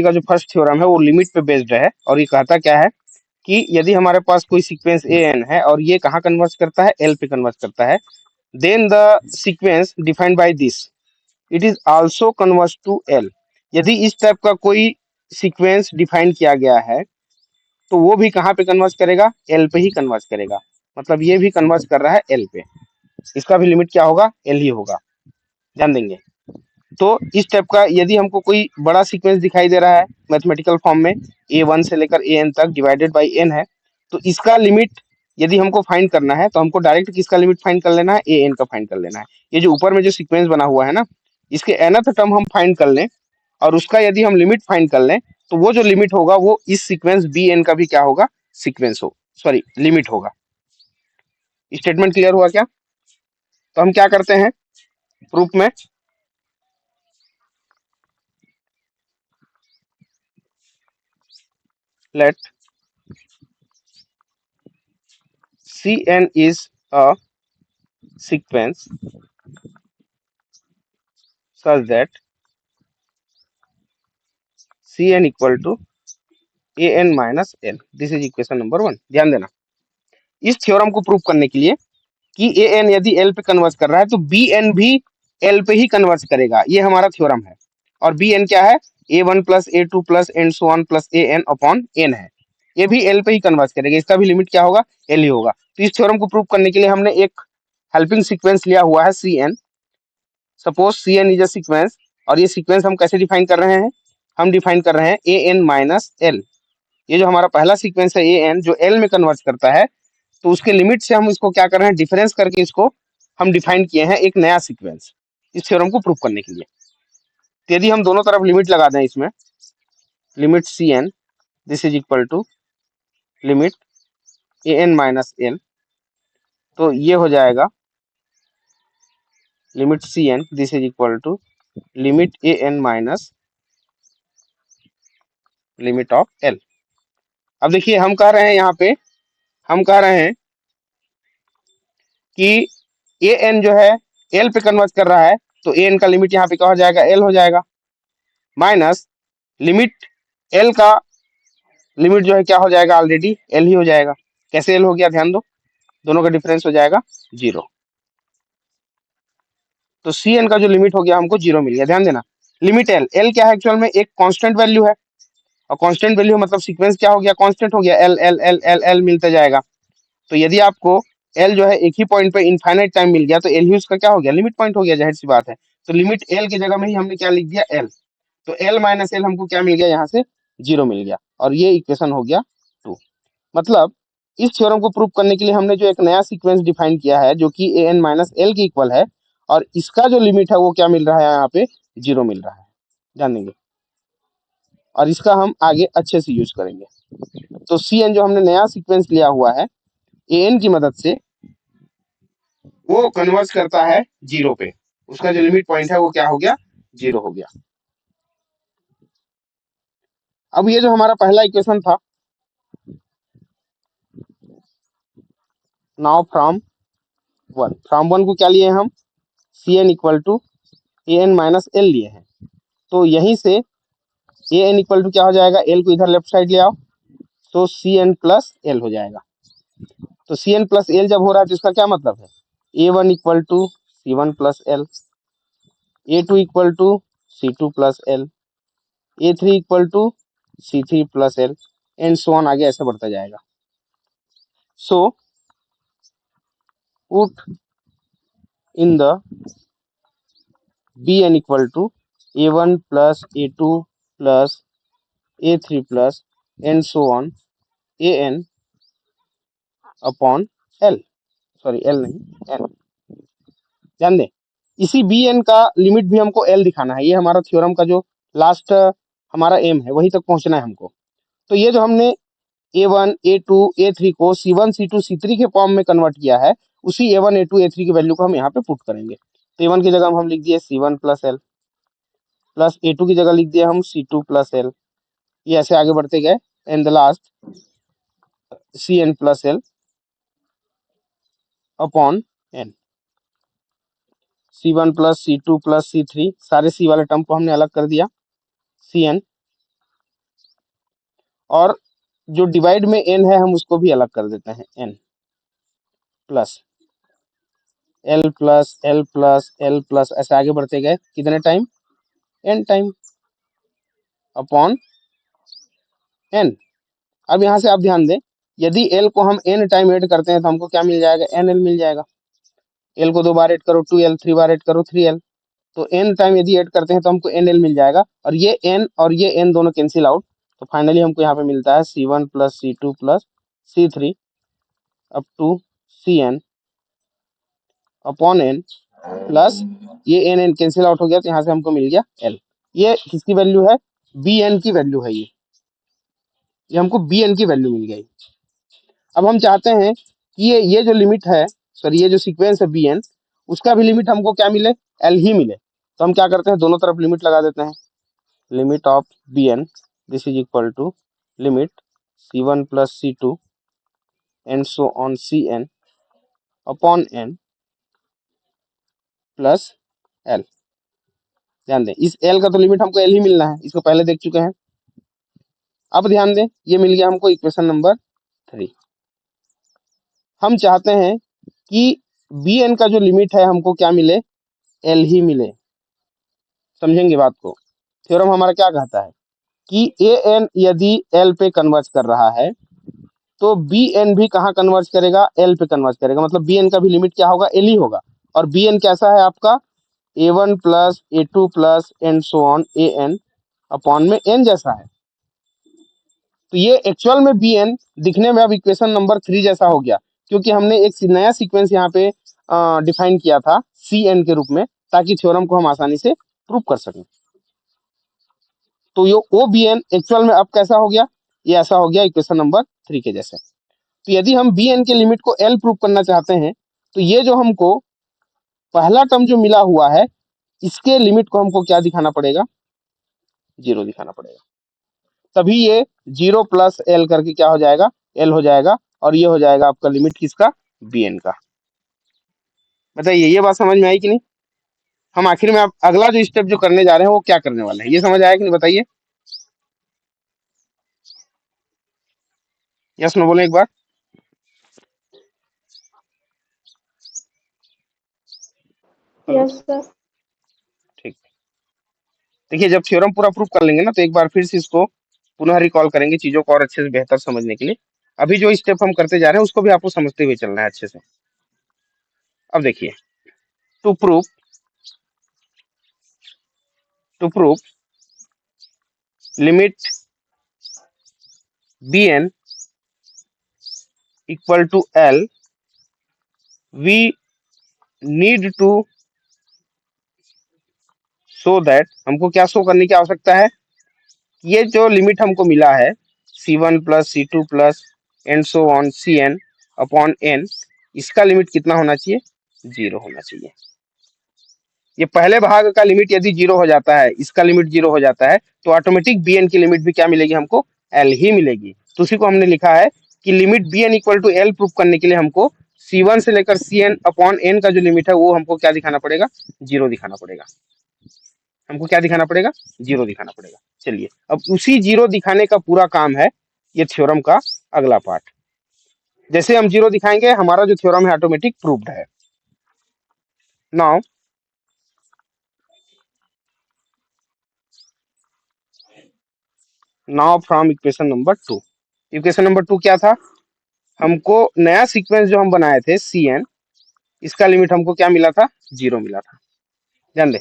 का जो first theorem है वो लिमिट पे बेस्ड है, और ये कहता क्या है कि यदि हमारे पास कोई सीक्वेंस ए एन है और ये कहाँ कन्वर्ट करता है, एल पे कन्वर्ट करता है, then the sequence defined by this it is also convert to L. यदि इस टाइप का कोई सीक्वेंस डिफाइन किया गया है तो वो भी कहाँ पे कन्वर्ट करेगा, एल पे ही कन्वर्ट करेगा। मतलब ये भी कन्वर्ट कर रहा है एल पे, इसका भी लिमिट क्या होगा, एल ही होगा, ध्यान देंगे। तो इस टाइप का यदि हमको कोई बड़ा सीक्वेंस दिखाई दे रहा है मैथमेटिकल फॉर्म में, ए वन से लेकर ए एन तक डिवाइडेड बाई एन है, तो इसका लिमिट यदि हमको फाइंड करना है तो हमको डायरेक्ट किसका लिमिट फाइंड कर लेना है, ए एन का फाइंड कर लेना है। ये जो ऊपर में जो सीक्वेंस बना हुआ है ना, इसके nth टर्म हम फाइंड कर लें और उसका यदि हम लिमिट फाइंड कर लें तो वो जो लिमिट होगा वो इस सीक्वेंस बी एन का भी क्या होगा, सीक्वेंस हो सॉरी लिमिट होगा। स्टेटमेंट क्लियर हुआ क्या? तो हम क्या करते हैं प्रूफ में, late Cn is a sequence such that Cn equal to An minus L. This is equation number 1। ध्यान देना, इस थ्योरम को प्रूव करने के लिए कि An यदि L पे कन्वर्ट कर रहा है तो Bn भी L पे ही कन्वर्ट करेगा, ये हमारा थ्योरम है। और Bn क्या है, A1 plus A2 plus and so on plus An upon N है, ये भी L पे ही कन्वर्ट करेगा, इसका भी लिमिट क्या होगा, L ही होगा। तो इस थ्योरम को प्रूव करने के लिए हमने एक हेल्पिंग सीक्वेंस लिया हुआ है Cn। Suppose Cn is a sequence, और ये सीक्वेंस हम कैसे डिफाइन कर रहे हैं, हम डिफाइन कर रहे हैं An माइनस L। ये जो हमारा पहला सीक्वेंस है An जो L में कन्वर्ट करता है, तो उसके लिमिट से हम इसको क्या कर रहे हैं, डिफरेंस करके इसको हम डिफाइन किए हैं एक नया सीक्वेंस, इस थ्योरम को प्रूव करने के लिए। तो यदि हम दोनों तरफ लिमिट लगा दें इसमें, limit Cn this is equal to limit An minus L, तो ये हो जाएगा limit Cn this is equal to limit An minus limit of L। अब देखिए हम कह रहे हैं यहाँ पे, हम कह रहे हैं कि An जो है L पे कन्वर्ट कर रहा है, तो An का लिमिट यहाँ पे क्या हो जाएगा, L हो जाएगा, माइनस लिमिट L का लिमिट जो है क्या हो जाएगा, ऑलरेडी L ही हो जाएगा। कैसे L हो गया, ध्यान दो, दोनों का डिफरेंस हो जाएगा 0। तो Cn का जो लिमिट हो गया हमको 0 मिल गया। ध्यान देना, लिमिट L क्या है, एक्चुअल में एक कांस्टेंट वैल्यू है, और कांस्टेंट वैल्यू मतलब सीक्वेंस क्या हो गया, कांस्टेंट हो गया, L L L L L मिलता जाएगा। तो यदि आपको L जो है एक ही पॉइंट पे इनफाइनाइट टाइम मिल गया तो L ही उसका क्या हो गया, लिमिट पॉइंट हो गया, जाहिर सी बात है। तो लिमिट L की जगह में ही हमने क्या लिख दिया, L। तो L माइनस L हमको क्या मिल गया, यहाँ से 0 मिल गया, और ये इक्वेशन हो गया 2। मतलब इस थ्योरम को प्रूव करने के लिए हमने जो एक नया सीक्वेंस डिफाइन किया है जो कि An माइनस L के इक्वल है, और इसका जो लिमिट है वो क्या मिल रहा है, यहाँ पे 0 मिल रहा है, ध्यान देंगे। और इसका हम आगे अच्छे से यूज करेंगे। तो Cn जो हमने नया सीक्वेंस लिया हुआ है An की मदद से, वो कन्वर्ट करता है 0 पे, उसका जो लिमिट पॉइंट है वो क्या हो गया, 0 हो गया। अब ये जो हमारा पहला इक्वेशन था, नाउ फ्रॉम वन को क्या लिए हम, Cn equal to An minus L लिए हैं। तो यहीं से An इक्वल टू क्या हो जाएगा, L को इधर लेफ्ट साइड ले आओ, तो Cn प्लस L हो जाएगा। तो Cn प्लस L जब हो रहा है तो इसका क्या मतलब है, A1 equal to C1 plus L, A2 equal to C2 plus L, A3 equal to C3 plus L, and so on, आगे ऐसे बढ़ता जाएगा। So put in the Bn equal to A1 plus A2 plus A3 plus and so on An upon L, sorry L नहीं N। ध्यान दें, इसी Bn का limit भी हमको L दिखाना है, ये हमारा थ्योरम का जो लास्ट हमारा एम है, वहीं तक पहुंचना है हमको। तो ये जो हमने A1 A2 A3 को C1 C2 C3 के फॉर्म में कन्वर्ट किया है, उसी A1 A2 A3 की वैल्यू को हम यहाँ पे पुट करेंगे। तो A1 की जगह हम लिख दिए C1 plus L, plus A2 की जगह लिख दिए हम C2 प्लस L, ये ऐसे आगे बढ़ते गए, and the last Cn plus L upon N। C1 plus C2 plus C3, सारे C वाले टर्म को हमने अलग कर दिया, Cn और जो डिवाइड में n है हम उसको भी अलग कर देते हैं, n plus l plus l plus l plus ऐसे आगे बढ़ते गए कितने time, n time upon n। अब यहाँ से आप ध्यान दें, यदि l को हम n टाइम ऐड करते हैं तो हमको क्या मिल जाएगा, nl मिल जाएगा। l को 2 बार ऐड करो 2l, 3 बार ऐड करो 3l, तो n टाइम यदि ऐड करते हैं तो हमको nl मिल जाएगा। और ये n और ये n दोनों कैंसिल आउट, तो फाइनली हमको यहाँ पे मिलता है c1 plus c2 plus c3 up to cn upon n plus ये n कैंसिल आउट हो गया, तो यहाँ से हमको मिल गया l। ये किसकी वैल्यू है, bn की वैल्यू है। ये हमको bn की वैल्यू मिल गई। अब हम चाहते हैं कि ये जो लिमिट है, सॉरी ये जो सीक्वेंस है bn, उसका भी लिमिट हमको क्या मिले, l ही मिले। तो हम क्या करते हैं, दोनों तरफ लिमिट लगा देते हैं। Limit of bn this is equal to limit c1 plus c2 and so on cn upon n plus l। ध्यान दें, इस l का तो लिमिट हमको l ही मिलना है, इसको पहले देख चुके हैं। अब ध्यान दें, ये मिल गया हमको इक्वेशन नंबर 3। हम चाहते हैं कि bn का जो लिमिट है हमको क्या मिले, l ही मिले। समझेंगे बात को। थ्योरम हमारा क्या कहता है कि an यदि l पे कन्वर्ज कर रहा है तो bn भी कहाँ कन्वर्ज करेगा, l पे कन्वर्ज करेगा। मतलब bn का भी लिमिट क्या होगा, l ही होगा। और bn कैसा है आपका, a1 plus a2 plus and so on an upon में n जैसा है। तो ये एक्चुअल में bn दिखने में अब इक्वेशन नंबर 3 जैसा हो गया, क्योंकि हमने एक नया सीक्वेंस यहाँ पे डिफाइन किया था cn के रूप में, ताकि थ्योरम को हम आसानी से प्रूव कर सकें। तो ये ओ bn एक्चुअल में अब कैसा हो गया, ये ऐसा हो गया इक्वेशन नंबर 3 के जैसे। तो यदि हम bn के लिमिट को l प्रूव करना चाहते हैं, तो ये जो हमको पहला टर्म जो मिला हुआ है, इसके लिमिट को हमको क्या दिखाना पड़ेगा, 0 दिखाना पड़ेगा। तभी ये 0 प्लस l करके क्या हो जाएगा, l हो जाएगा। और ये हो जाएगा आपका लिमिट किसका, bn का। बताइए ये बात समझ में आई कि नहीं। हम आखिर में आप अगला जो स्टेप जो करने जा रहे हैं वो क्या करने वाले हैं, ये समझ आया कि नहीं, बताइए। यस नो बोले एक बार। Yes sir. ठीक। देखिए जब थ्योरम पूरा प्रूव कर लेंगे ना, तो एक बार फिर से इसको पुनः रिकॉल करेंगे चीजों को और अच्छे से बेहतर समझने के लिए। अभी जो स्टेप हम करते जा रहे हैं उसको भी आपको समझते हुए चलना है अच्छे से। अब देखिए, to prove limit bn equal to l, we need to show that, हमको क्या शो करने की आवश्यकता है, ये जो लिमिट हमको मिला है c1 plus c2 plus and so on cn upon n, इसका लिमिट कितना होना चाहिए, 0 होना चाहिए। ये पहले भाग का लिमिट यदि 0 हो जाता है, इसका लिमिट 0 हो जाता है, तो ऑटोमेटिक bn की लिमिट भी क्या मिलेगी हमको, l ही मिलेगी। तो उसी को हमने लिखा है कि limit bn equal to l proof करने के लिए हमको c1 से लेकर cn अपॉन n का जो लिमिट है वो हमको क्या दिखाना पड़ेगा, 0 दिखाना पड़ेगा। हमको क्या दिखाना पड़ेगा, 0 दिखाना पड़ेगा। चलिए अब उसी 0 दिखाने का पूरा काम है ये थ्योरम का अगला पार्ट। जैसे हम 0 दिखाएंगे हमारा जो थ्योरम है ऑटोमेटिक प्रूव्ड है। Now from equation number 2। Equation number 2 क्या था, हमको नया सीक्वेंस जो हम बनाए थे cn, इसका लिमिट हमको क्या मिला था, 0 मिला था। ध्यान दे,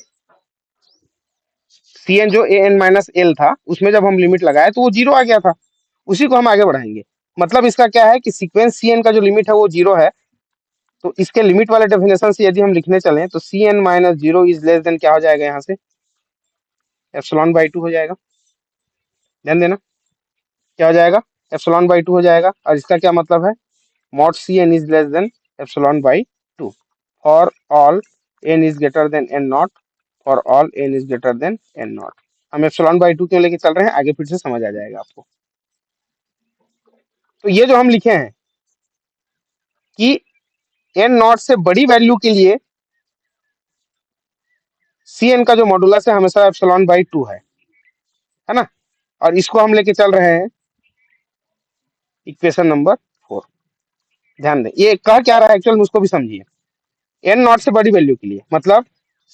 cn जो an माइनस l था उसमें जब हम लिमिट लगाए तो वो 0 आ गया था, उसी को हम आगे बढ़ाएंगे। मतलब इसका क्या है कि सीक्वेंस cn का जो लिमिट है वो 0 है। तो इसके लिमिट वाले डेफिनेशन से यदि हम लिखने चलें तो cn minus 0 is less then क्या हो जाएगा, यहाँ से एप्सिलॉन बाई 2 हो जाएगा। ध्यान देना क्या हो जाएगा, एप्सिलॉन बाई 2 हो जाएगा। और इसका क्या मतलब है, mod cn is less than epsilon by 2 for all n is greater then n not, for all n is greater then n not. हम एप्सिलॉन बाई 2 क्यों लेके चल रहे हैं, आगे फिर से समझ आ जाएगा आपको। तो ये जो हम लिखे हैं कि n नॉट से बड़ी वैल्यू के लिए cn का जो मॉडुलस है हमेशा एप्सिलॉन बाई 2 है ना। और इसको हम लेके चल रहे हैं इक्वेशन नंबर 4। ध्यान दें, ये कह क्या रहा है एक्चुअल में, उसको भी समझिए। एन नॉट से बड़ी वैल्यू के लिए, मतलब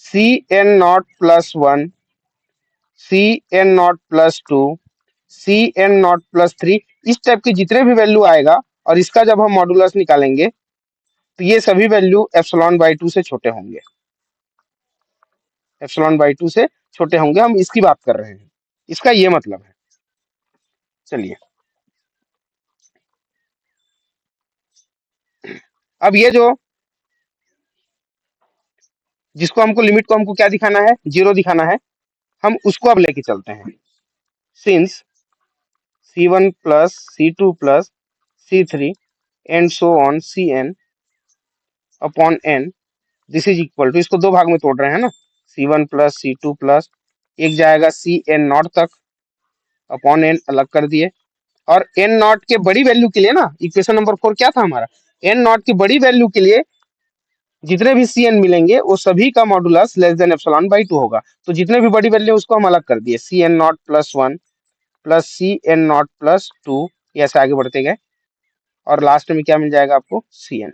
C N not plus 1, C N not plus 2, C N not plus 3, इस टाइप की जितने भी वैल्यू आएगा, और इसका जब हम मॉडुलस निकालेंगे तो ये सभी वैल्यू एप्सिलॉन बाई 2 से छोटे होंगे, एप्सिलॉन बाई 2 से छोटे होंगे। हम इसकी बात कर रहे हैं, इसका ये मतलब है। चलिए, अब ये जो जिसको हमको लिमिट को हमको क्या दिखाना है, 0 दिखाना है, हम उसको अब लेके चलते हैं। Since C1 plus C2 plus C3 and so on Cn upon n, this is equal to, इसको दो भाग में तोड़ रहे हैं ना, C1 प्लस C2 प्लस, एक जाएगा Cn नॉट तक, अपॉन n अलग कर दिए, और n नॉट के बड़ी वैल्यू के लिए ना, इक्वेशन नंबर 4 क्या था हमारा, n नॉट की बड़ी वैल्यू के लिए जितने भी Cn मिलेंगे वो सभी का modulus less than epsilon by 2 होगा। तो जितने भी बड़ी वैल्यू उसको हम अलग कर दिए, Cn not plus 1 plus Cn not plus 2, ऐसे आगे बढ़ते गए, और लास्ट में क्या मिल जाएगा आपको, Cn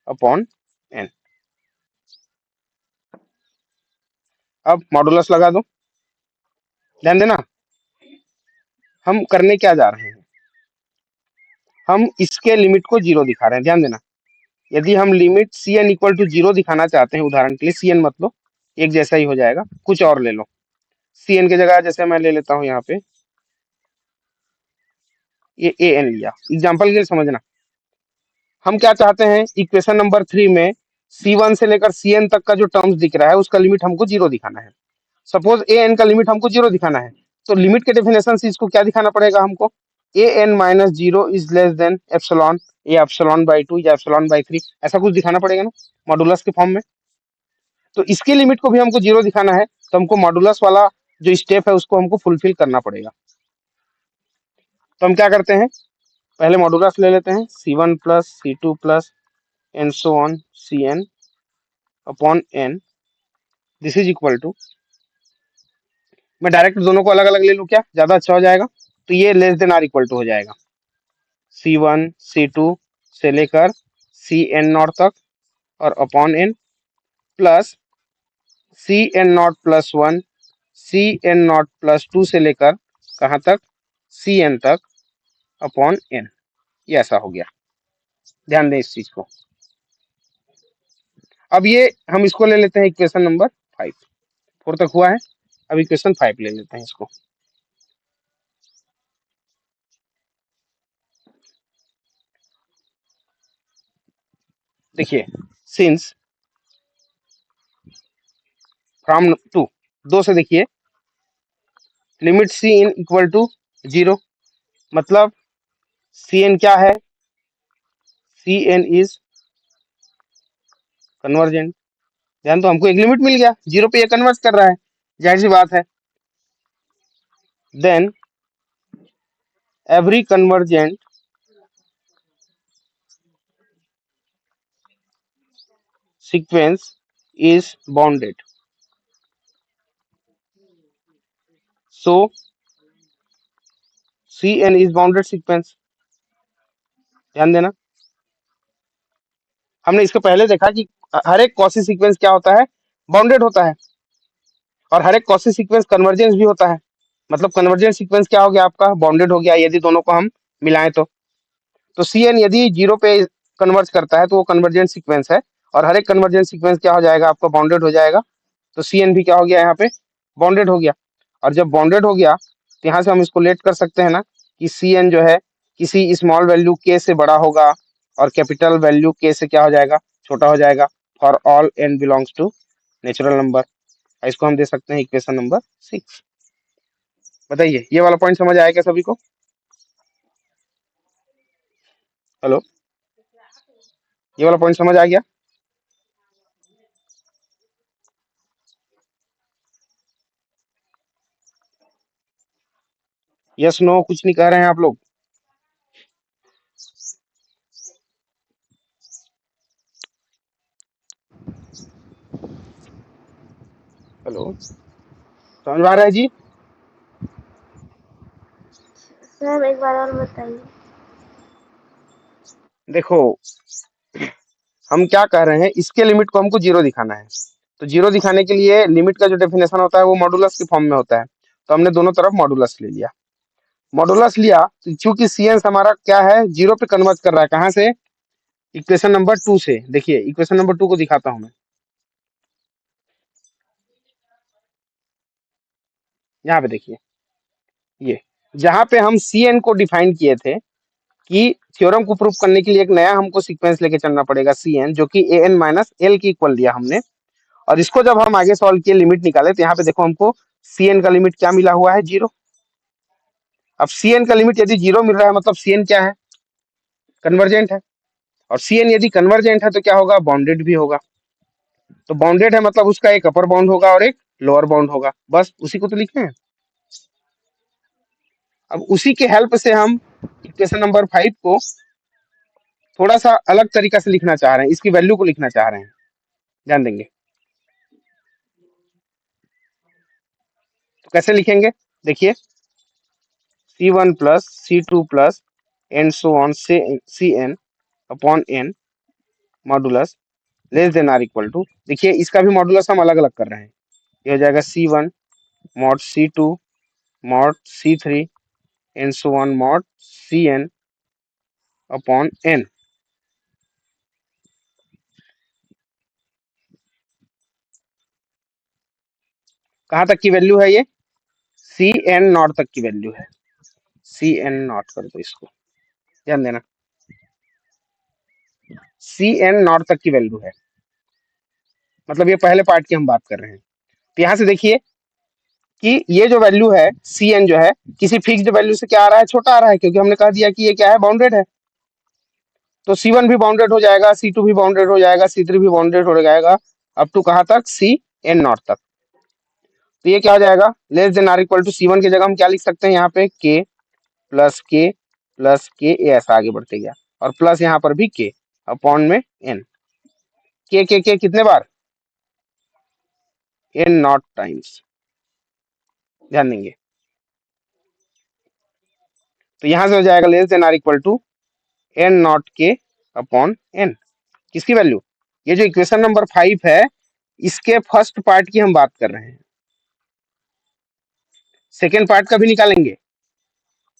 अपॉन n। अब मॉडुलस लगा दो, ध्यान देना हम करने क्या जा रहे हैं, हम इसके लिमिट को 0 दिखा रहे हैं। ध्यान देना, यदि हम लिमिट Cn इक्वल टू 0 दिखाना चाहते हैं, उदाहरण के लिए Cn मत लो, एक जैसा ही हो जाएगा, कुछ और ले लो। Cn की जगह जैसे मैं ले लेता हूं यहाँ पे ये An लिया, एग्जाम्पल के लिए समझना। हम क्या चाहते हैं, इक्वेशन नंबर 3 में C1 से लेकर Cn तक का जो टर्म्स दिख रहा है उसका लिमिट हमको 0 दिखाना है। सपोज An का लिमिट हमको 0 दिखाना है, तो लिमिट के डेफिनेशन से इसको क्या दिखाना पड़ेगा हमको, An minus 0 is less than epsilon, या एप्सिलॉन बाई 2 या एप्सिलॉन बाई 3, ऐसा कुछ दिखाना पड़ेगा ना मॉडुलस के फॉर्म में। तो इसके लिमिट को भी हमको 0 दिखाना है, तो हमको मॉडुलस वाला जो स्टेप है उसको हमको फुलफिल करना पड़ेगा। तो हम क्या करते हैं, पहले मॉडुलस ले लेते हैं, C1 plus C2 plus and so on Cn upon n, this is equal to, मैं डायरेक्ट दोनों को अलग अलग ले लूं क्या, ज्यादा अच्छा हो जाएगा, तो ये less than or equal to हो जाएगा, C1 C2 से लेकर Cn नॉट तक और upon n, plus Cn not plus 1 Cn not plus 2 से लेकर कहाँ तक, Cn तक अपॉन n, ये ऐसा हो गया। ध्यान दें इस चीज को। अब ये हम इसको ले लेते हैं इक्वेशन नंबर 5, 4 तक हुआ है, अब इक्वेशन 5 ले लेते हैं इसको। देखिए, सिंस फ्रॉम टू, 2 से देखिए, limit C N equal to 0, मतलब Cn क्या है, Cn इज कन्वर्जेंट। ध्यान, तो हमको एक लिमिट मिल गया, 0 पे ये कन्वर्ट कर रहा है, जाहिर सी बात है। Then every convergent sequence is bounded, so Cn is bounded sequence. ध्यान देना, हमने इसके पहले देखा कि हर एक कॉसी सीक्वेंस क्या होता है, बाउंडेड होता है, और हर एक कॉसी सीक्वेंस कन्वर्जेंस भी होता है। मतलब कन्वर्जेंट सीक्वेंस क्या हो गया आपका, बाउंडेड हो गया, यदि दोनों को हम मिलाएं तो Cn यदि 0 पे कन्वर्ज करता है तो वो कन्वर्जेंट सीक्वेंस है, और हर एक कन्वर्जेंट सीक्वेंस क्या हो जाएगा आपका, बाउंडेड हो जाएगा। तो Cn भी क्या हो गया यहाँ पे, बाउंडेड हो गया। और जब बाउंडेड हो गया तो यहाँ से हम इसको लेट कर सकते हैं ना कि Cn जो है किसी स्मॉल वैल्यू k से बड़ा होगा और कैपिटल वैल्यू k से क्या हो जाएगा, छोटा हो जाएगा, for all n belongs to natural number. इसको हम दे सकते हैं इक्वेशन नंबर 6। बताइए, ये वाला पॉइंट समझ आया क्या सभी को? हेलो, ये वाला पॉइंट समझ आ गया? यस नो कुछ नहीं कह रहे हैं आप लोग? हेलो, समझ में आ रहा है जी? मैम एक बार और बताइए। देखो हम क्या कह रहे हैं, इसके लिमिट को हमको जीरो दिखाना है। तो जीरो दिखाने के लिए लिमिट का जो डेफिनेशन होता है वो मॉडुलस के फॉर्म में होता है। तो हमने दोनों तरफ मॉडुलस ले लिया। मॉडुलस लिया तो चूंकि सीएन हमारा क्या है, जीरो पे कन्वर्ट कर रहा है। कहां से? इक्वेशन नंबर 2 से। देखिए इक्वेशन नंबर 2 को दिखाता हूं मैं। यहाँ पे देखिए, ये जहां पे हम सीएन को डिफाइन किए थे कि थ्योरम को प्रूव करने के लिए एक नया हमको सीक्वेंस लेके चलना पड़ेगा सीएन, जो कि एन माइनस एल के इक्वल दिया हमने। और इसको जब हम आगे सॉल्व किए, लिमिट निकाले, तो यहाँ पे देखो हमको सीएन का लिमिट क्या मिला हुआ है, जीरो। अब सीएन का लिमिट यदि जीरो मिल रहा है मतलब सीएन क्या है, कन्वर्जेंट है। और सीएन यदि कन्वर्जेंट है तो क्या होगा, बाउंडेड भी होगा। तो बाउंडेड है मतलब उसका एक अपर बाउंड होगा और एक लोअर बाउंड होगा, बस उसी को तो लिखे हैं। अब उसी के हेल्प से हम इक्वेशन नंबर 5 को थोड़ा सा अलग तरीका से लिखना चाह रहे हैं, इसकी वैल्यू को लिखना चाह रहे हैं। ध्यान देंगे तो कैसे लिखेंगे, देखिए C1 plus C2 plus and so on से Cn upon n modulus less than or equal to, देखिए इसका भी मॉडुलस हम अलग अलग कर रहे हैं। ये हो जाएगा C1 mod C2 mod C3 and so on mod Cn upon n। कहाँ तक की वैल्यू है ये, Cn नॉट तक की वैल्यू है। Cn नॉट कर दो इसको, ध्यान देना, Cn नॉट तक की वैल्यू है। मतलब ये पहले पार्ट की हम बात कर रहे हैं। तो यहाँ से देखिए कि ये जो वैल्यू है Cn जो है, किसी फिक्स्ड वैल्यू से क्या आ रहा है, छोटा आ रहा है, क्योंकि हमने कह दिया कि ये क्या है, बाउंडेड है। तो C1 भी बाउंडेड हो जाएगा, C2 भी बाउंडेड हो जाएगा, C3 भी बाउंडेड हो जाएगा, अप टू कहाँ तक, Cn नॉट तक। तो ये क्या हो जाएगा, less than or equal to C1 की जगह हम क्या लिख सकते हैं, यहाँ पे k प्लस के प्लस के, ये ऐसा आगे बढ़ते गया, और प्लस यहाँ पर भी k अपॉन में n। के कितने बार, n नॉट टाइम्स। ध्यान देंगे तो यहां से हो जाएगा less than or equal to n not के अपॉन n। किसकी वैल्यू, ये जो इक्वेशन नंबर 5 है इसके फर्स्ट पार्ट की हम बात कर रहे हैं। सेकेंड पार्ट का भी निकालेंगे,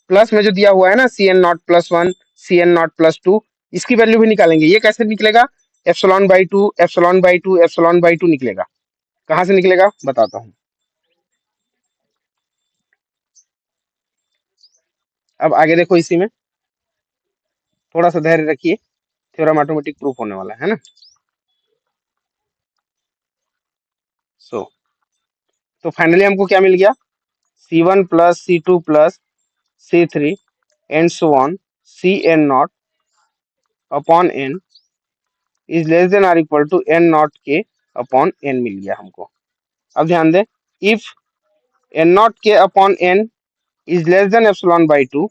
प्लस में जो दिया हुआ है ना Cn not plus 1 Cn not plus 2, इसकी वैल्यू भी निकालेंगे। ये कैसे निकलेगा, epsilon by 2 epsilon by 2 epsilon by 2 निकलेगा। कहां से निकलेगा बताता हूं। अब आगे देखो, इसी में थोड़ा सा धैर्य रखिए, थ्योरम ऑटोमेटिक प्रूफ होने वाला है ना। तो फाइनली हमको क्या मिल गया, C1 plus C2 plus C3 and so on Cn not upon n is less than or equal to n not के अपॉन n मिल गया हमको। अब ध्यान दें, इफ n नॉट के upon n is less than epsilon by 2,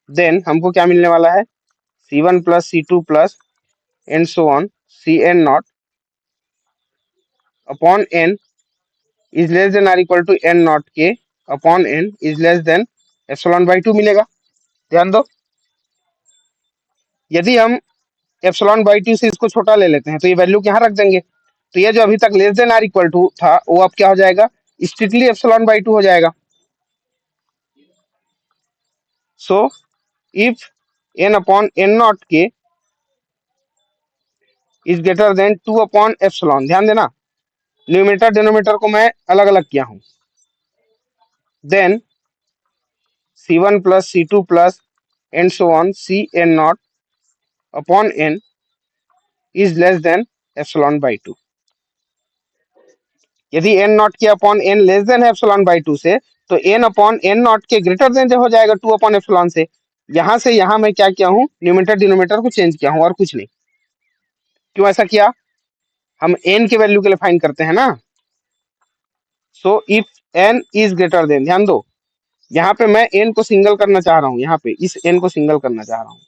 then हमको क्या मिलने वाला है, C1 plus C2 plus and so on Cn not upon n is less than or equal to n not के upon n is less than epsilon by 2 मिलेगा। ध्यान दो, यदि हम एप्सिलॉन बाई 2 से इसको छोटा ले लेते हैं तो ये वैल्यू यहाँ रख देंगे। तो ये जो अभी तक less than or equal to था वो अब क्या हो जाएगा, स्ट्रिक्टली एप्सिलॉन बाई 2 हो जाएगा। So if n upon n not के is greater than 2 upon epsilon, ध्यान देना न्यूमेरेटर डिनोमिनेटर को मैं अलग अलग किया हूं, then C1 plus C2 plus and so on Cn not upon n is less than epsilon by 2। यदि n नॉट के अपॉन n लेस देन है एप्सिलॉन बाई 2 से, तो n अपॉन n नॉट के ग्रेटर देन हो जाएगा 2 upon epsilon से। यहां से यहां मैं क्या किया हूं, न्यूमेरेटर डिनोमिनेटर को चेंज किया हूं और कुछ नहीं। क्यों ऐसा किया, हम n के वैल्यू के लिए फाइंड करते हैं ना। सो if n is greater then, ध्यान दो यहाँ पे मैं n को सिंगल करना चाह रहा हूँ, यहाँ पे इस n को सिंगल करना चाह रहा हूँ।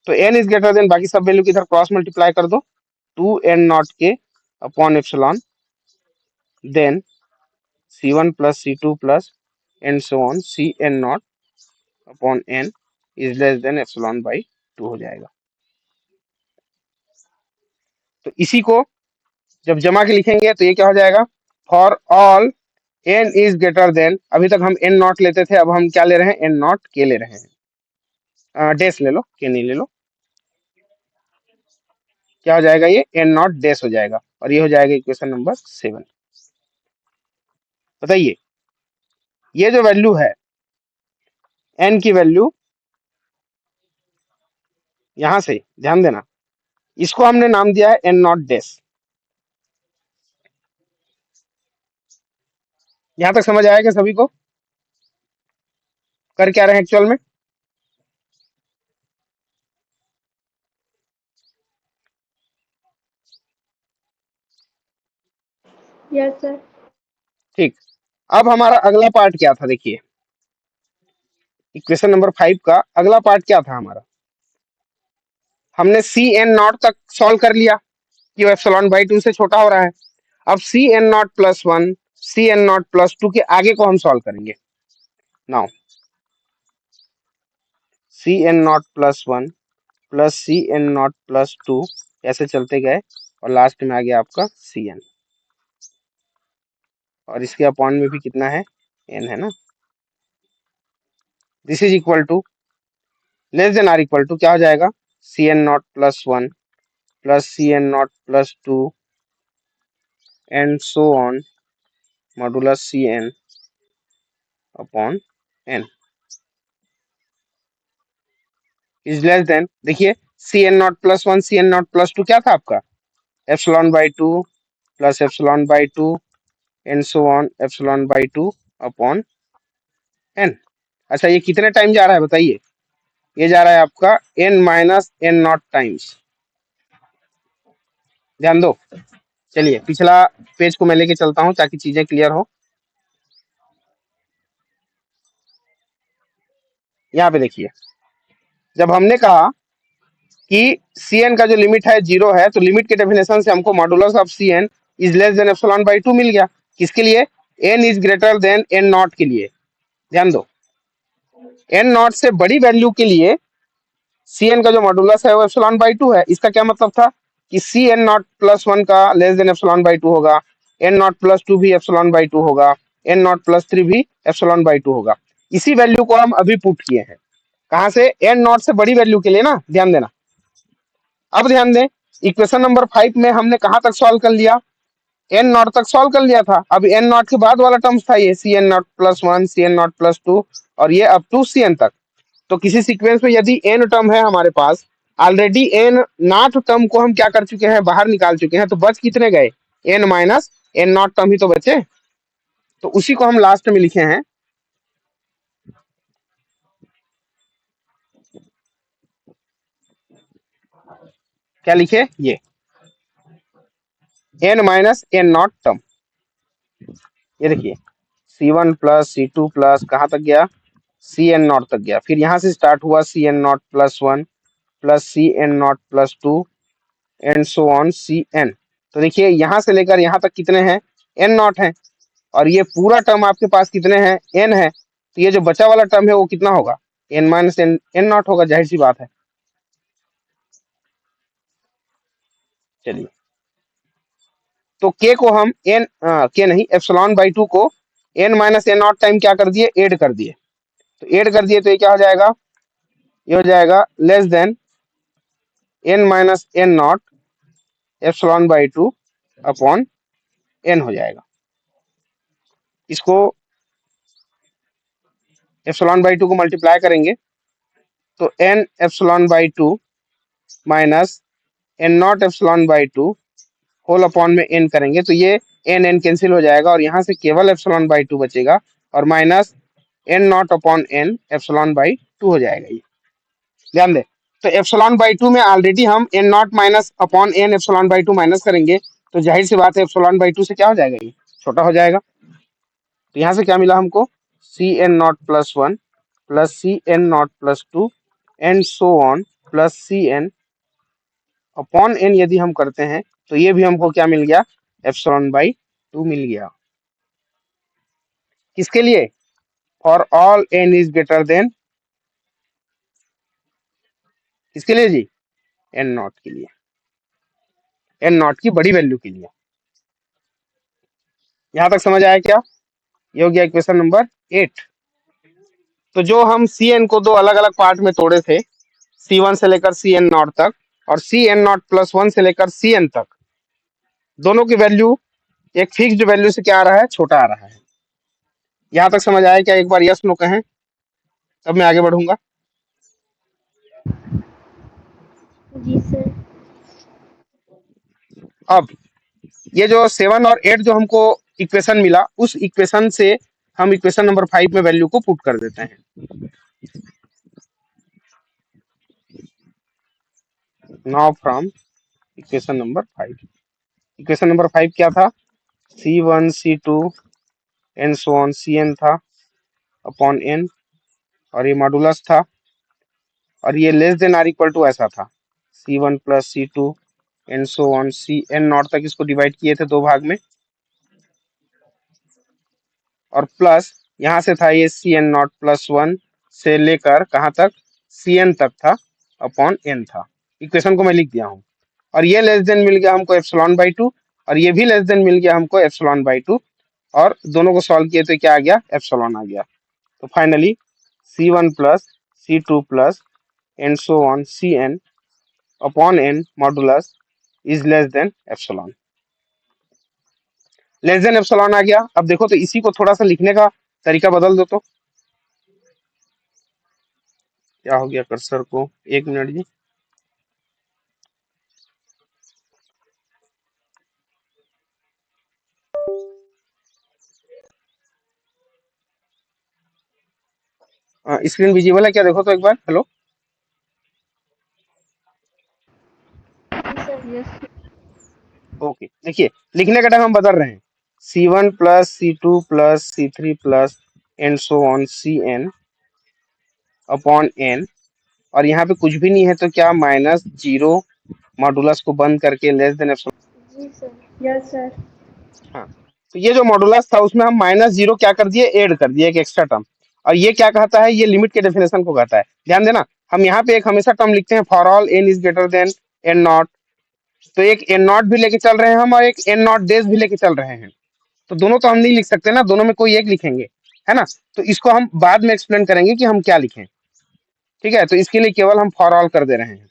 तो n इज ग्रेटर देन, बाकी सब वैल्यू की इधर क्रॉस मल्टीप्लाई कर दो, 2n नॉट के upon epsilon, then C1 plus C2 plus and so on C N not upon N is less than epsilon by 2 हो जाएगा। तो इसी को जब जमा के लिखेंगे तो ये क्या हो जाएगा, for all n is greater than, अभी तक हम एन नॉट लेते थे, अब हम क्या ले रहे हैं, एन नॉट के ले रहे हैं, डैश ले लो, के नहीं ले लो। क्या हो जाएगा, ये एन नॉट डैश हो जाएगा, और ये हो जाएगा इक्वेशन नंबर 7। बताइए ये जो वैल्यू है एन की वैल्यू, यहां से ध्यान देना, इसको हमने नाम दिया है एन नॉट डैश। यहां तक समझ आएगा सभी को, कर क्या रहे हैं एक्चुअल में। Yes, sir. ठीक, अब हमारा अगला पार्ट क्या था, देखिए इक्वेशन नंबर 5 का अगला पार्ट क्या था हमारा, हमने सी एन नॉट तक सॉल्व कर लिया कि वो एप्सिलॉन बाई 2 से छोटा हो रहा है। अब C N not plus 1 C N not plus 2 के आगे को हम सॉल्व करेंगे। Now C N not plus 1 plus C N not plus 2 ऐसे चलते गए और लास्ट में आ गया आपका सी एन, और इसके अपॉन में भी कितना है, एन है ना। This is equal to less than or equal to क्या हो जाएगा, C N not plus 1 plus C N not plus 2 and so on modulus C N upon N is less than, देखिए C N not plus 1 C N not plus 2 क्या था आपका, epsilon by 2 plus epsilon by 2 and so on epsilon by 2 upon N. अच्छा ये कितने time जा रहा है बताइए, ये जा रहा है आपका n minus N not times. ध्यान दो, चलिए पिछला पेज को मैं लेके चलता हूं ताकि चीजें क्लियर हो। यहाँ पे देखिए, जब हमने कहा कि सी एन का जो लिमिट है 0 है, तो लिमिट के डेफिनेशन से हमको modulus of C n is less than epsilon by 2 मिल गया। किसके लिए, n is greater than n not के लिए। ध्यान दो, एन नॉट से बड़ी वैल्यू के लिए सी एन का जो मॉडुलस है वो एप्सिलॉन बाई 2 है। इसका क्या मतलब था कि सी एन नॉट प्लस 1 का लेस देन एप्सिलॉन बाई 2 होगा, एन नॉट प्लस 2 भी एप्सिलॉन बाई 2 होगा, एन नॉट प्लस 3 भी एप्सिलॉन बाई 2 होगा। इसी वैल्यू को हम अभी पुट किए हैं, कहां से, एन नॉट से बड़ी वैल्यू के लिए ना, ध्यान देना। अब ध्यान दें, इक्वेशन नंबर 5 में हमने कहां तक सॉल्व कर लिया, एन नॉट तक सॉल्व कर लिया था। अब एन नॉट के बाद वाला टर्म्स था ये C N not plus 1 C N not plus 2 और ये अप टू सी एन तक। तो किसी सीक्वेंस में यदि एन टर्म है हमारे पास, ऑलरेडी एन नॉट टर्म को हम क्या कर चुके हैं, बाहर निकाल चुके हैं, तो बच कितने गए, N minus N not term ही तो बचे। तो उसी को हम लास्ट में लिखे हैं, क्या लिखे, ये n minus N not term. ये देखिए C1 प्लस C2 प्लस कहाँ तक गया, सी एन नॉट तक गया। फिर यहाँ से स्टार्ट हुआ C N not plus 1 plus C N not plus 2 and so on C n. तो देखिए यहाँ से लेकर यहाँ तक कितने हैं, एन नॉट है, और ये पूरा टर्म आपके पास कितने हैं, एन है। तो ये जो बचा वाला टर्म है वो कितना होगा, n minus n n not होगा, जाहिर सी बात है। चलिए तो के को हम एन के नहीं एप्सिलॉन बाई 2 को n minus N not time क्या कर दिए, ऐड कर दिए। तो ऐड कर दिए तो ये क्या हो जाएगा, ये हो जाएगा less than n minus N not epsilon by 2 upon n हो जाएगा। इसको एप्सिलॉन बाई 2 को मल्टीप्लाई करेंगे तो n epsilon by 2 minus N not epsilon by 2 whole upon में एन करेंगे तो ये एन एन कैंसिल हो जाएगा और यहाँ से केवल एप्सिलॉन बाई 2 बचेगा और minus N not upon n epsilon by 2 हो जाएगा। ये ध्यान दे, तो एप्सिलॉन बाई 2 में ऑलरेडी हम n not minus upon n epsilon by 2 minus करेंगे, तो जाहिर सी बात है एप्सिलॉन बाई 2 से क्या हो जाएगा, ये छोटा हो जाएगा। तो यहाँ से क्या मिला हमको, C N not plus 1 plus C N not plus 2 and so on plus C N upon n यदि हम करते हैं तो ये भी हमको क्या मिल गया, एप्सिलॉन बाई 2 मिल गया। किसके लिए, for all n is greater then, किसके लिए जी, n नॉट के लिए, n नॉट की बड़ी वैल्यू के लिए। यहां तक समझ आया क्या? ये हो गया इक्वेशन नंबर 8। तो जो हम सी एन को दो अलग अलग पार्ट में तोड़े थे, C1 से लेकर Cn नॉट तक और Cn नॉट प्लस 1 से लेकर Cn तक, दोनों की वैल्यू एक फिक्स्ड वैल्यू से क्या आ रहा है, छोटा आ रहा है। यहां तक समझ आया क्या? एक बार यस नो कहें तब मैं आगे बढ़ूंगा। जी सर। अब ये जो 7 और 8 जो हमको इक्वेशन मिला, उस इक्वेशन से हम इक्वेशन नंबर 5 में वैल्यू को पुट कर देते हैं। Now from equation number 5, equation number 5 क्या था, C1 C2 and so on Cn था अपॉन n, और ये मॉडुलस था, और ये less than or equal to ऐसा था, C1 plus C2 and so on Cn not तक इसको डिवाइड किए थे दो भाग में, और प्लस यहाँ से था ये Cn नॉट प्लस 1 से लेकर कहाँ तक, Cn तक था अपॉन n था। इक्वेशन को मैं लिख दिया हूँ, और ये लेस देन मिल गया हमको एप्सिलॉन बाई 2, और ये भी लेस देन मिल गया हमको एप्सिलॉन बाई 2, और दोनों को सॉल्व किए तो क्या आ गया, एप्सिलॉन आ गया। तो finally C1 plus C2 plus and so on Cn upon n modulus is less than epsilon, less than epsilon आ गया। अब देखो तो इसी को थोड़ा सा लिखने का तरीका बदल दो तो क्या हो गया, कर्सर को 1 मिनट जी। स्क्रीन विजिबल है क्या, देखो तो एक बार, हेलो। जी सर। यस ओके, देखिए लिखने का टाइम हम बदल रहे हैं, C1 plus C2 plus C3 plus and so on Cn upon n, और यहाँ पे कुछ भी नहीं है तो क्या, माइनस जीरो मॉडुलस को बंद करके लेस देन एप्सिलॉन। जी सर। Yes sir. हाँ, तो ये जो मॉडुलस था उसमें हम माइनस जीरो क्या कर दिए, ऐड कर दिए एक एक्स्ट्रा टर्म, और ये क्या कहता है, ये लिमिट के डेफिनेशन को कहता है। ध्यान देना, हम यहाँ पे एक हमेशा टर्म लिखते हैं, for all n is greater then n not, तो एक n नॉट भी लेके चल रहे हैं हम और एक n नॉट डेज भी लेके चल रहे हैं, तो दोनों तो हम नहीं लिख सकते ना, दोनों में कोई एक लिखेंगे, है ना। तो इसको हम बाद में एक्सप्लेन करेंगे कि हम क्या लिखें, ठीक है। तो इसके लिए केवल हम फॉर ऑल कर दे रहे हैं,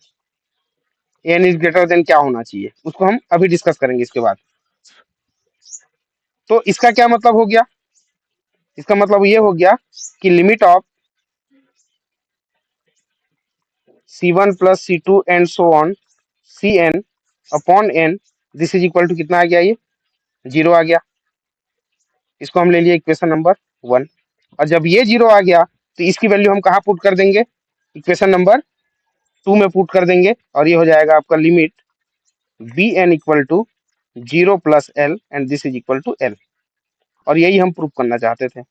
n इज ग्रेटर देन क्या होना चाहिए उसको हम अभी डिस्कस करेंगे इसके बाद। तो इसका क्या मतलब हो गया, इसका मतलब ये हो गया कि limit of C1 plus C2 and so on Cn upon n, this is equal to कितना आ गया, ये 0 आ गया। इसको हम ले लिए इक्वेशन नंबर 1, और जब ये 0 आ गया तो इसकी वैल्यू हम कहाँ पुट कर देंगे, इक्वेशन नंबर 2 में पुट कर देंगे, और ये हो जाएगा आपका limit Bn equal to 0 plus L and this is equal to L, और यही हम प्रूव करना चाहते थे।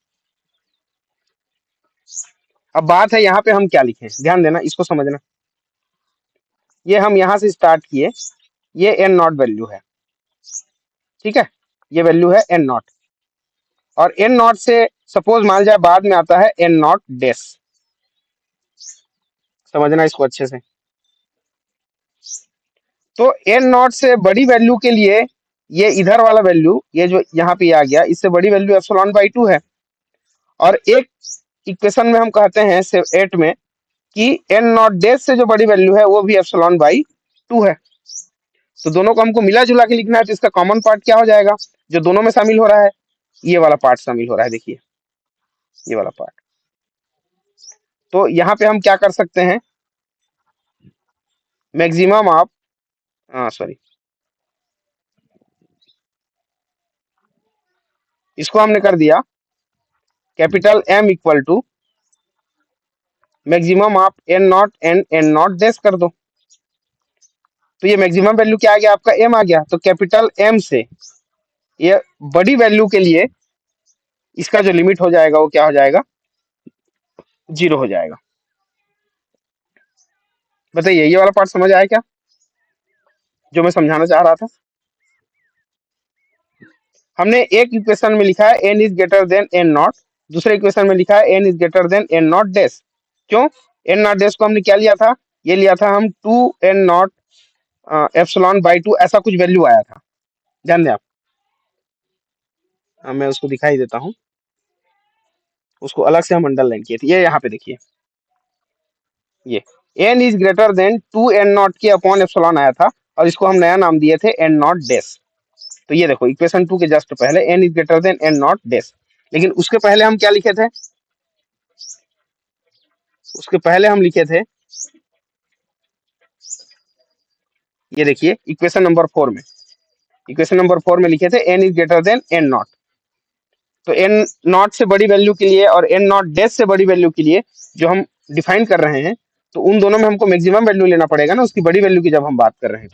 अब बात है यहाँ पे हम क्या लिखें, ध्यान देना, इसको समझना। ये हम यहाँ से स्टार्ट किए, ये n नॉट वैल्यू है, ठीक है, ये वैल्यू है n नॉट, और n नॉट से सपोज मान जाए बाद में आता है n नॉट डैश, समझना इसको अच्छे से। तो n नॉट से बड़ी वैल्यू के लिए ये इधर वाला वैल्यू, ये जो यहाँ पे आ गया, इससे बड़ी वैल्यू एप्सिलॉन बाई 2 है, और एक इक्वेशन में हम कहते हैं 8 में कि n नॉट डैश से जो बड़ी वैल्यू है वो भी एप्सिलॉन बाई 2 है। तो दोनों को हमको मिला जुला के लिखना है, तो इसका कॉमन पार्ट क्या हो जाएगा, जो दोनों में शामिल हो रहा है, ये वाला पार्ट शामिल हो रहा है, देखिए ये वाला पार्ट। तो यहाँ पे हम क्या कर सकते हैं, मैक्सिमम ऑफ, सॉरी, इसको हमने कर दिया capital M equal to maximum of n not and n not dash कर दो, तो ये मैक्सिमम वैल्यू क्या आ गया आपका, m आ गया। तो कैपिटल M से ये बड़ी वैल्यू के लिए इसका जो लिमिट हो जाएगा वो क्या हो जाएगा, 0 हो जाएगा। बताइए ये वाला पार्ट समझ आया क्या, जो मैं समझाना चाह रहा था। हमने एक इक्वेशन में लिखा है n is greater then n not, दूसरे इक्वेशन में लिखा है n is greater then n not dash. क्यों? n नॉट डैश को हमने क्या लिया था? ये लिया था हम 2n नॉट एप्सिलॉन बाई 2, ऐसा कुछ वैल्यू आया था, ध्यान दें आप। मैं उसको दिखाई देता हूँ, उसको अलग से हम अंडरलाइन किए थे। ये यहाँ पे देखिए, ये n is greater then 2n not के अपॉन एप्सिलॉन आया था, और इसको हम नया नाम दिए थे n नॉट डैश। तो ये देखो इक्वेशन 2 के जस्ट पहले n is greater then n not dash, लेकिन उसके पहले हम क्या लिखे थे? उसके पहले हम लिखे थे, ये देखिए इक्वेशन नंबर 4 में, इक्वेशन नंबर 4 में लिखे थे n is greater then n not. तो n नॉट से बड़ी वैल्यू के लिए और n नॉट डैश से बड़ी वैल्यू के लिए जो हम डिफाइन कर रहे हैं, तो उन दोनों में हमको मैक्सिमम वैल्यू लेना पड़ेगा ना, उसकी बड़ी वैल्यू की जब हम बात कर रहे हैं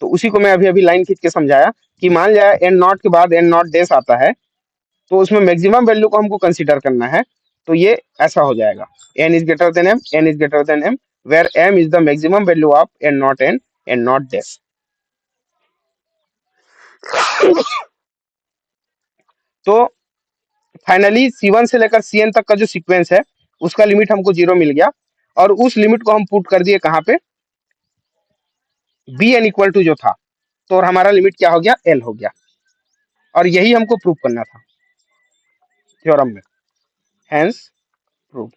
तो उसी को मैं अभी अभी लाइन खींच के समझाया कि मान जाए n नॉट के बाद n नॉट डैश आता है, तो उसमें मैक्सिमम वैल्यू को हमको कंसीडर करना है। तो ये ऐसा हो जाएगा, n is greater than m, n is greater than m, where m is the maximum value of n not n, n not dash. तो फाइनली C1 से लेकर Cn तक का जो सीक्वेंस है, उसका लिमिट हमको 0 मिल गया, और उस लिमिट को हम पुट कर दिए कहाँ पे? bn इक्वल टू जो था, तो और हमारा लिमिट क्या हो गया? l हो गया, और यही हमको प्रूव करना था थ्योरम में, हेंस प्रूव।